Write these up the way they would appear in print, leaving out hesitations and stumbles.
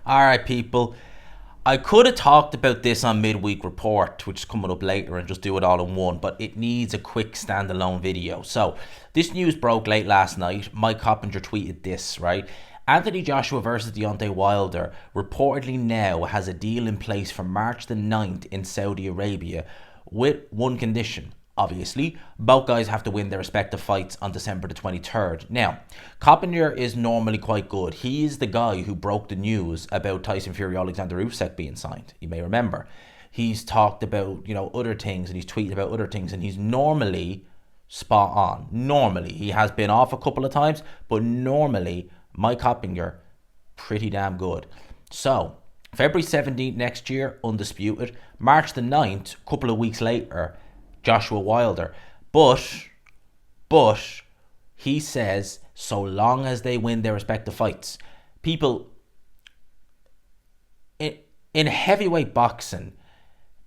All right, people. I could have talked about this on midweek report, which is coming up later, and just do it all in one, but it needs a quick standalone video. So this news broke late last night. Mike Coppinger tweeted this, right? Anthony Joshua versus Deontay Wilder reportedly now has a deal in place for March the 9th in Saudi Arabia with one condition. Obviously, both guys have to win their respective fights on December the 23rd. Now, Coppinger is normally quite good. He is the guy who broke the news about Tyson Fury Alexander Usyk being signed. You may remember. He's talked about, other things, and he's tweeted about other things, and he's normally spot on. Normally. He has been off a couple of times, but normally, Mike Coppinger, pretty damn good. So, February 17th next year, undisputed. March the 9th, a couple of weeks later, Joshua Wilder. But he says so long as they win their respective fights. People, in heavyweight boxing,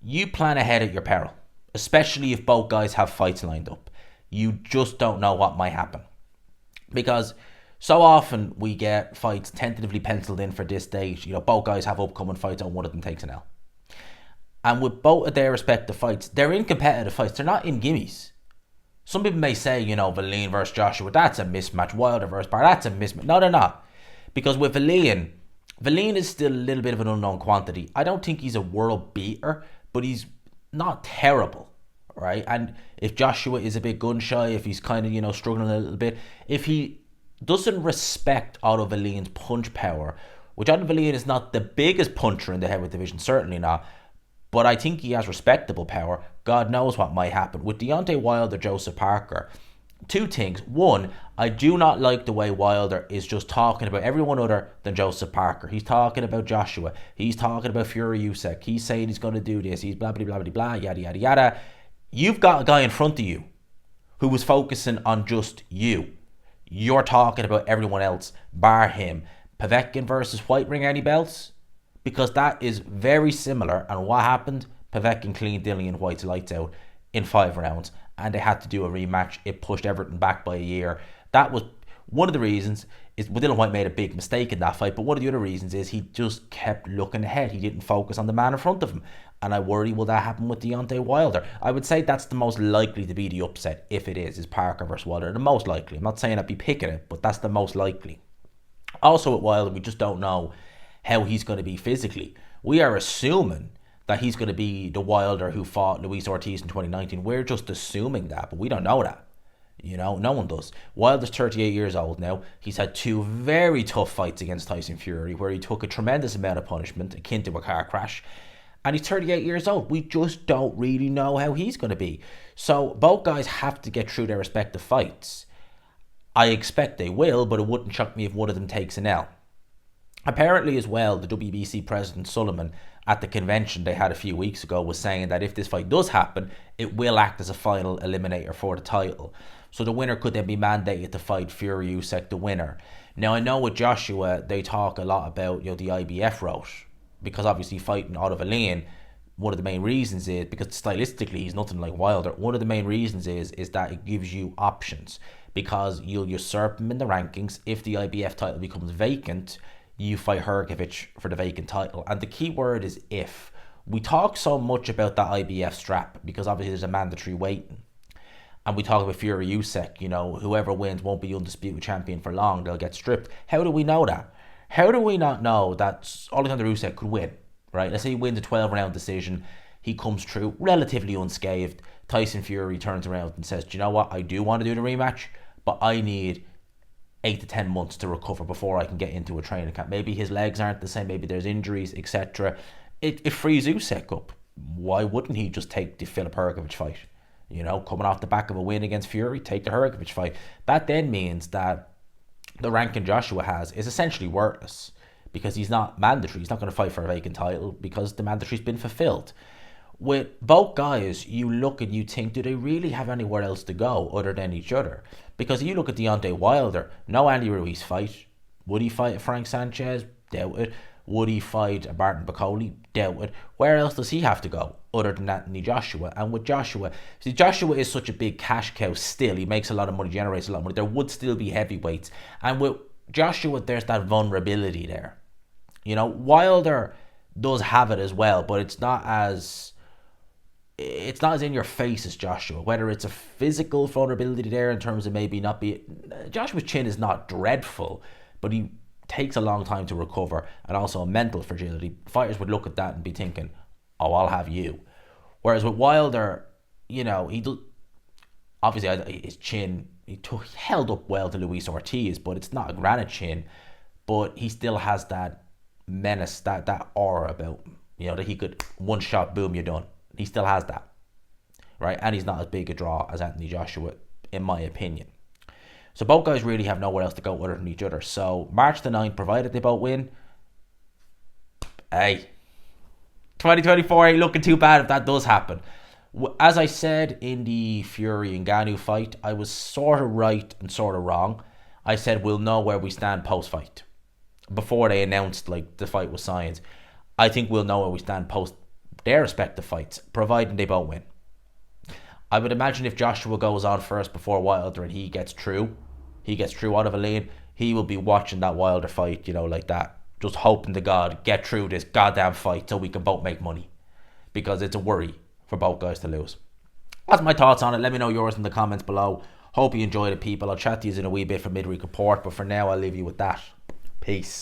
you plan ahead at your peril, especially if both guys have fights lined up. You just don't know what might happen. Because so often we get fights tentatively penciled in for this date. Both guys have upcoming fights and one of them takes an L. And with both of their respective fights, they're in competitive fights. They're not in gimmies. Some people may say, Valeen versus Joshua, that's a mismatch. Wilder versus Barr, that's a mismatch. No, they're not. Because with Valeen is still a little bit of an unknown quantity. I don't think he's a world beater, but he's not terrible, right? And if Joshua is a bit gun shy, if he's kind of, struggling a little bit, if he doesn't respect Otto Valeen's punch power, which Otto Valeen is not the biggest puncher in the heavyweight division, certainly not, but I think he has respectable power. God knows what might happen. With Deontay Wilder, Joseph Parker, two things. One, I do not like the way Wilder is just talking about everyone other than Joseph Parker. He's talking about Joshua. He's talking about Fury Usyk. He's saying he's going to do this. He's blah, blah, blah, blah, blah, yada, yada, yada. You've got a guy in front of you who was focusing on just you. You're talking about everyone else, bar him. Povetkin versus White, ring any bells? Because that is very similar. And what happened? Povetkin cleaned Dillian White's lights out in 5 rounds. And they had to do a rematch. It pushed Everton back by a year. That was one of the reasons. Dillian White made a big mistake in that fight. But one of the other reasons is he just kept looking ahead. He didn't focus on the man in front of him. And I worry, will that happen with Deontay Wilder? I would say that's the most likely to be the upset, if it is Parker versus Wilder. The most likely. I'm not saying I'd be picking it, but that's the most likely. Also with Wilder, we just don't know how he's going to be physically. We are assuming that he's going to be the Wilder who fought Luis Ortiz in 2019. We're just assuming that, but we don't know that. No one does. Wilder's 38 years old now. He's had 2 very tough fights against Tyson Fury where he took a tremendous amount of punishment akin to a car crash. And he's 38 years old. We just don't really know how he's going to be. So both guys have to get through their respective fights. I expect they will, but it wouldn't shock me if one of them takes an L. Apparently as well, the WBC president Sullivan at the convention they had a few weeks ago was saying that if this fight does happen, it will act as a final eliminator for the title. So the winner could then be mandated to fight Fury Usyk, the winner. Now I know with Joshua, they talk a lot about the IBF route, because obviously fighting Otto Valeen, one of the main reasons is, because stylistically he's nothing like Wilder, one of the main reasons is that it gives you options, because you'll usurp him in the rankings. If the IBF title becomes vacant, you fight Hrgovic for the vacant title. And the key word is if. We talk so much about that IBF strap because obviously there's a mandatory weighting. And we talk about Fury Usyk, whoever wins won't be undisputed champion for long. They'll get stripped. How do we know that? How do we not know that Alexander Usyk could win, right? Let's say he wins a 12-round decision. He comes through relatively unscathed. Tyson Fury turns around and says, do you know what? I do want to do the rematch, but I need 8 to 10 months to recover before I can get into a training camp. Maybe his legs aren't the same, maybe there's injuries, etc. It frees Usyk up. Why wouldn't he just take the Filip Hrgovic fight? Coming off the back of a win against Fury, take the Hrgovic fight. That then means that the ranking Joshua has is essentially worthless because he's not mandatory. He's not going to fight for a vacant title because the mandatory's been fulfilled. With both guys, you look and you think, do they really have anywhere else to go other than each other? Because you look at Deontay Wilder, no Andy Ruiz fight. Would he fight Frank Sanchez? Doubt it. Would he fight Martin Bakole? Doubt it. Where else does he have to go other than Anthony Joshua? And with Joshua, see, Joshua is such a big cash cow still. He makes a lot of money, generates a lot of money. There would still be heavyweights. And with Joshua, there's that vulnerability there. Wilder does have it as well, but it's not as in your face as Joshua. Whether it's a physical vulnerability there in terms of maybe not be Joshua's chin is not dreadful, but he takes a long time to recover, and also a mental fragility. Fighters would look at that and be thinking, "Oh, I'll have you." Whereas with Wilder, he obviously his chin he held up well to Luis Ortiz, but it's not a granite chin. But he still has that menace, that aura about him. That he could one shot, boom, you're done. He still has that, right? And he's not as big a draw as Anthony Joshua, in my opinion. So both guys really have nowhere else to go other than each other. So March the 9th, provided they both win, hey, 2024 ain't looking too bad if that does happen. As I said in the Fury and Ngannou fight, I was sort of right and sort of wrong. I said we'll know where we stand post-fight. Before they announced the fight was signed. I think we'll know where we stand post their respective fights, providing they both win. I would imagine if Joshua goes on first before Wilder and he gets through out of a lane, he will be watching that Wilder fight, like that. Just hoping to God, get through this goddamn fight so we can both make money. Because it's a worry for both guys to lose. That's my thoughts on it. Let me know yours in the comments below. Hope you enjoyed it, people. I'll chat to you in a wee bit for midweek report, but for now I'll leave you with that. Peace.